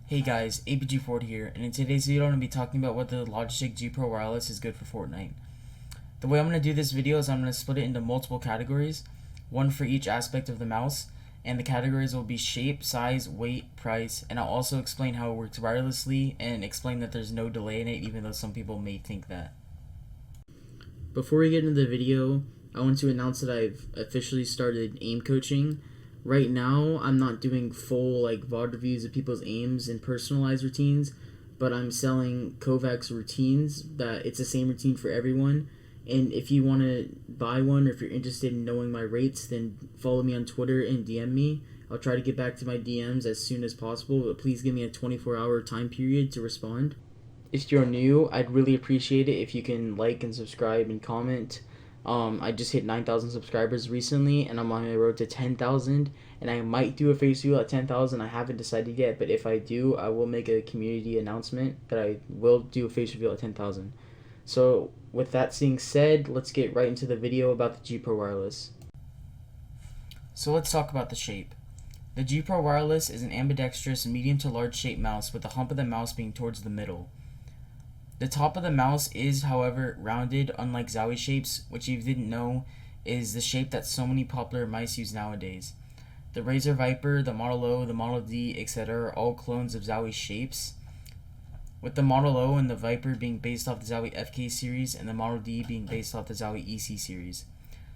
Hey guys, APG40 here, and in today's video I'm going to be talking about whether the Logitech G Pro Wireless is good for Fortnite. The way I'm going to do this video is I'm going to split it into multiple categories, one for each aspect of the mouse, and the categories will be shape, size, weight, price, and I'll also explain how it works wirelessly and explain that there's no delay in it even though some people may think that. Before we get into the video, I want to announce that I've officially started aim coaching. Right now, I'm not doing full VOD reviews of people's aims and personalized routines, but I'm selling Kovacs routines that it's the same routine for everyone. And if you want to buy one or if you're interested in knowing my rates, then follow me on Twitter and DM me. I'll try to get back to my DMs as soon as possible, but please give me a 24-hour time period to respond. If you're new, I'd really appreciate it if you can like and subscribe and comment. I just hit 9,000 subscribers recently, and I'm on my road to 10,000, and I might do a face reveal at 10,000. I haven't decided yet, but if I do, I will make a community announcement that I will do a face reveal at 10,000. So with that being said, let's get right into the video about the G Pro Wireless. So let's talk about the shape. The G Pro Wireless is an ambidextrous medium to large shape mouse with the hump of the mouse being towards the middle. The top of the mouse is, however, rounded, unlike Zowie shapes, which if you didn't know, is the shape that so many popular mice use nowadays. The Razer Viper, the Model O, the Model D, etc. are all clones of Zowie shapes, with the Model O and the Viper being based off the Zowie FK series and the Model D being based off the Zowie EC series.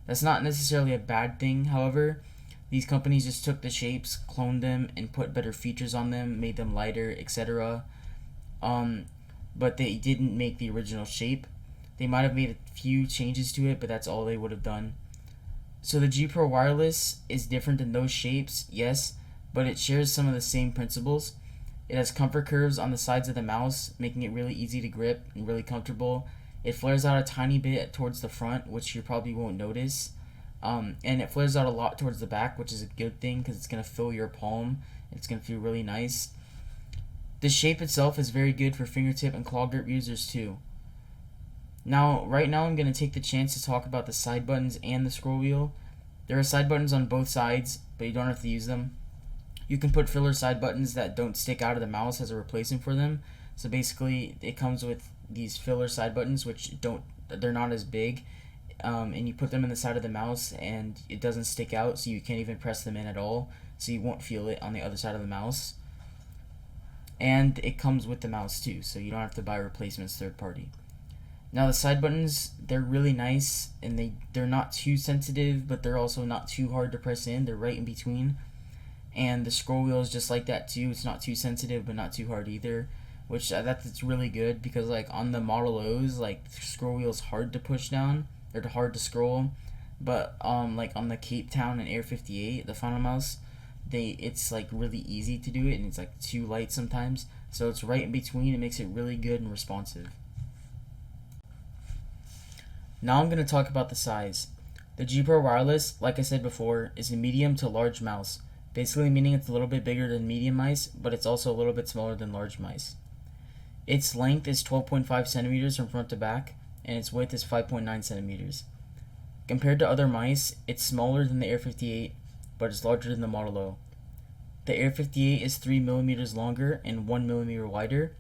That's not necessarily a bad thing, however. These companies just took the shapes, cloned them, and put better features on them, made them lighter, etc. But they didn't make the original shape. They might have made a few changes to it, but that's all they would have done. So the G Pro Wireless is different than those shapes, yes, but it shares some of the same principles. It has comfort curves on the sides of the mouse, making it really easy to grip and really comfortable. It flares out a tiny bit towards the front, which you probably won't notice. And it flares out a lot towards the back, which is a good thing because it's going to fill your palm. It's going to feel really nice. The shape itself is very good for fingertip and claw grip users too. Right now I'm going to take the chance to talk about the side buttons and the scroll wheel. There are side buttons on both sides, but you don't have to use them. You can put filler side buttons that don't stick out of the mouse as a replacement for them. So basically it comes with these filler side buttons they're not as big, and you put them in the side of the mouse and it doesn't stick out, so you can't even press them in at all, so you won't feel it on the other side of the mouse. And it comes with the mouse too, so you don't have to buy replacements third party. Now the side buttons, they're really nice, and they're not too sensitive, but they're also not too hard to press in. They're right in between. And the scroll wheel is just like that too. It's not too sensitive, but not too hard either, which that's really good because on the Model O's, the scroll wheel is hard to push down or hard to scroll, but on the Cape Town and Air 58, the Final Mouse, it's really easy to do it, and it's too light sometimes, so it's right in between. It makes it really good and responsive. Now I'm going to talk about the size. The G Pro Wireless, like I said before, is a medium to large mouse, basically meaning it's a little bit bigger than medium mice, but it's also a little bit smaller than large mice. Its length is 12.5 centimeters from front to back, and its width is 5.9 centimeters. Compared to other mice, it's smaller than the Air 58, but it's larger than the Model O. The Air 58 is 3 millimeters longer and 1 millimeter wider,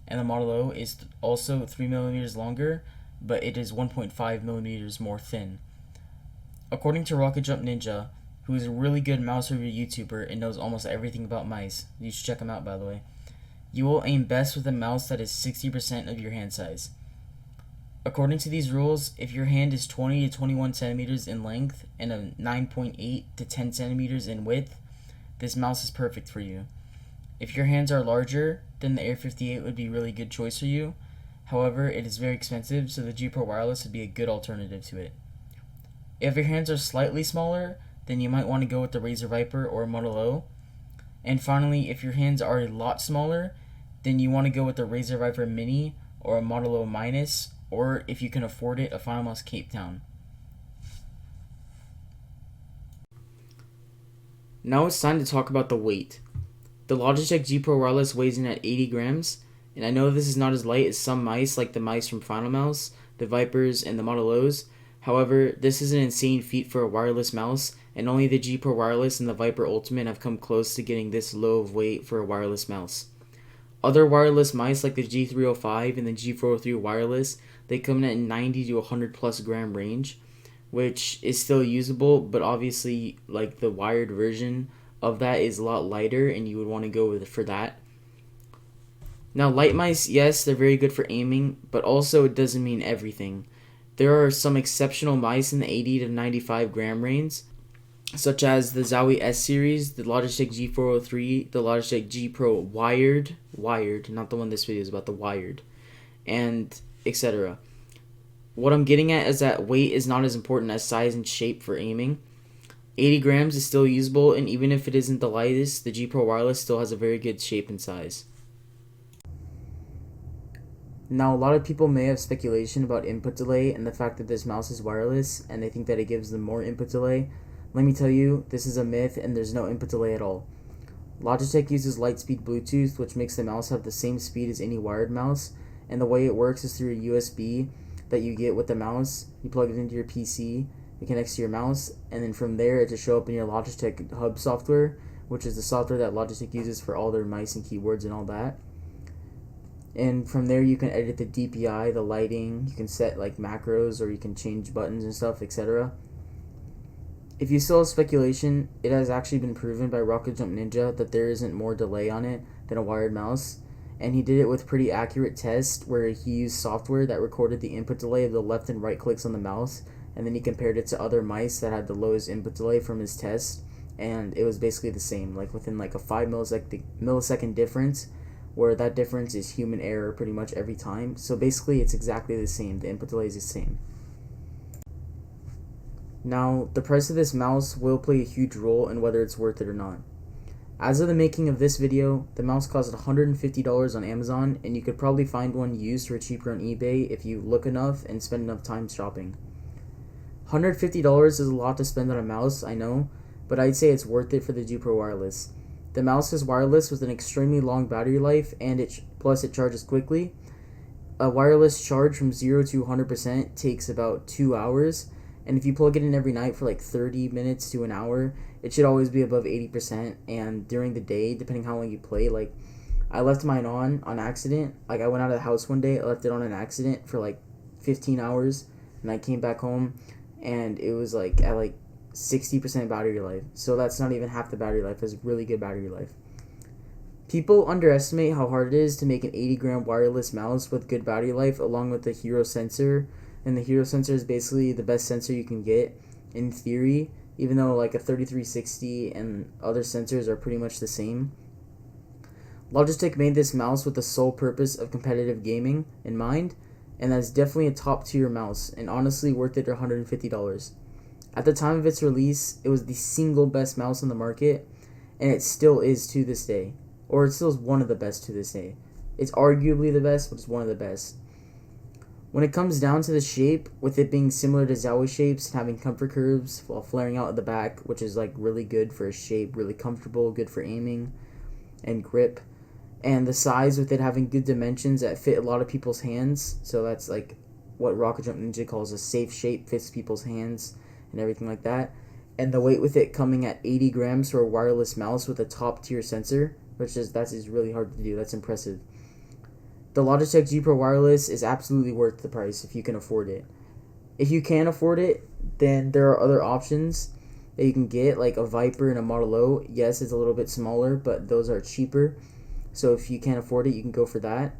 and the Model O is also 3 millimeters longer, but it is 1.5 millimeters more thin. According to Rocket Jump Ninja, who is a really good mouse review YouTuber and knows almost everything about mice, you should check him out by the way, you will aim best with a mouse that is 60% of your hand size. According to these rules, if your hand is 20 to 21 centimeters in length and a 9.8 to 10 centimeters in width, this mouse is perfect for you. If your hands are larger, then the Air 58 would be a really good choice for you. However, it is very expensive, so the G Pro Wireless would be a good alternative to it. If your hands are slightly smaller, then you might want to go with the Razer Viper or Model O. And finally, if your hands are a lot smaller, then you want to go with the Razer Viper Mini or a Model O Minus, or if you can afford it, a Final Mouse Cape Town. Now it's time to talk about the weight. The Logitech G Pro Wireless weighs in at 80 grams, and I know this is not as light as some mice like the mice from Final Mouse, the Vipers, and the Model O's. However, this is an insane feat for a wireless mouse, and only the G Pro Wireless and the Viper Ultimate have come close to getting this low of weight for a wireless mouse. Other wireless mice like the G305 and the G403 Wireless, they come in at 90 to 100 plus gram range, which is still usable, but obviously like the wired version of that is a lot lighter and you would want to go with for that. Now light mice, yes, they're very good for aiming, but also it doesn't mean everything. There are some exceptional mice in the 80 to 95 gram range, such as the Zowie S series, the Logitech G403, the Logitech G Pro Wired, not the one this video is about, the Wired, and etc. What I'm getting at is that weight is not as important as size and shape for aiming. 80 grams is still usable, and even if it isn't the lightest, the G Pro Wireless still has a very good shape and size. Now, a lot of people may have speculation about input delay and the fact that this mouse is wireless, and they think that it gives them more input delay. Let me tell you, this is a myth and there's no input delay at all. Logitech uses Lightspeed Bluetooth, which makes the mouse have the same speed as any wired mouse, and the way it works is through a USB that you get with the mouse. You plug it into your PC, it connects to your mouse, and then from there it just shows up in your Logitech Hub software, which is the software that Logitech uses for all their mice and keyboards and all that. And from there you can edit the DPI, the lighting, you can set like macros, or you can change buttons and stuff, etc. If you still have speculation, it has actually been proven by Rocket Jump Ninja that there isn't more delay on it than a wired mouse, and he did it with pretty accurate tests where he used software that recorded the input delay of the left and right clicks on the mouse, and then he compared it to other mice that had the lowest input delay from his test, and it was basically the same, like within like a 5 millisecond difference, where that difference is human error pretty much every time. So basically it's exactly the same, the input delay is the same. Now, the price of this mouse will play a huge role in whether it's worth it or not. As of the making of this video, the mouse cost $150 on Amazon, and you could probably find one used for cheaper on eBay if you look enough and spend enough time shopping. $150 is a lot to spend on a mouse, I know, but I'd say it's worth it for the G Pro Wireless. The mouse is wireless with an extremely long battery life, and plus it charges quickly. A wireless charge from 0 to 100% takes about 2 hours, and if you plug it in every night for like 30 minutes to an hour, it should always be above 80%. And during the day, depending how long you play, like I left mine on accident. Like I went out of the house one day, I left it on an accident for like 15 hours, and I came back home, and it was like at like 60% battery life. So that's not even half the battery life. It's really good battery life. People underestimate how hard it is to make an 80 gram wireless mouse with good battery life along with the Hero sensor. And the Hero sensor is basically the best sensor you can get in theory, even though like a 3360 and other sensors are pretty much the same. Logitech made this mouse with the sole purpose of competitive gaming in mind, and that's definitely a top tier mouse, and honestly worth it for $150. At the time of its release, it was the single best mouse on the market, and it still is to this day. Or it still is one of the best to this day. It's arguably the best, but it's one of the best. When it comes down to the shape, with it being similar to Zowie shapes and having comfort curves while flaring out at the back, which is like really good for a shape, really comfortable, good for aiming and grip, and the size with it having good dimensions that fit a lot of people's hands, so that's like what Rocket Jump Ninja calls a safe shape, fits people's hands and everything like that, and the weight with it coming at 80 grams for a wireless mouse with a top tier sensor, that is really hard to do. That's impressive. The Logitech G Pro Wireless is absolutely worth the price if you can afford it. If you can't afford it, then there are other options that you can get, like a Viper and a Model O. Yes, it's a little bit smaller, but those are cheaper. So if you can't afford it, you can go for that.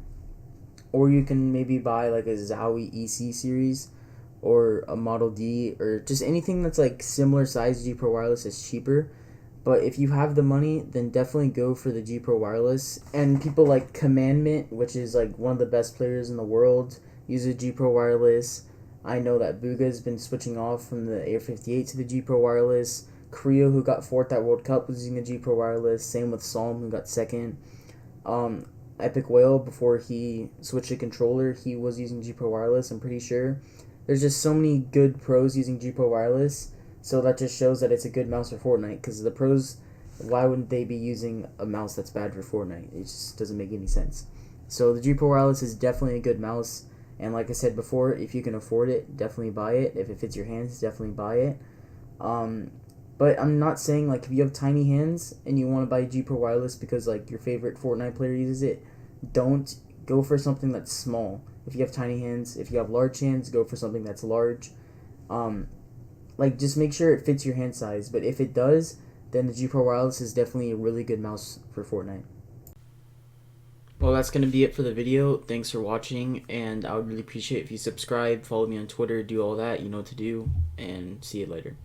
Or you can maybe buy like a Zowie EC series or a Model D, or just anything that's like similar size G Pro Wireless is cheaper. But if you have the money, then definitely go for the G Pro Wireless. And people like Commandment, which is like one of the best players in the world, use a G Pro Wireless. I know that Bugha's been switching off from the Air58 to the G Pro Wireless. Creo, who got fourth at World Cup, was using the G Pro Wireless. Same with Psalm, who got second. Epic Whale, before he switched to controller, he was using G Pro Wireless, I'm pretty sure. There's just so many good pros using G Pro Wireless. So that just shows that it's a good mouse for Fortnite, because the pros, why wouldn't they be using a mouse that's bad for Fortnite? It just doesn't make any sense. So the G Pro Wireless is definitely a good mouse, and like I said before, if you can afford it, definitely buy it. If it fits your hands, definitely buy it. But I'm not saying like if you have tiny hands and you want to buy G Pro Wireless because like your favorite Fortnite player uses it, Don't go for something that's small. If you have tiny hands, if you have large hands, go for something that's large. Like, just make sure it fits your hand size. But if it does, then the G Pro Wireless is definitely a really good mouse for Fortnite. Well, that's going to be it for the video. Thanks for watching, and I would really appreciate if you subscribe, follow me on Twitter, do all that, you know what to do, and see you later.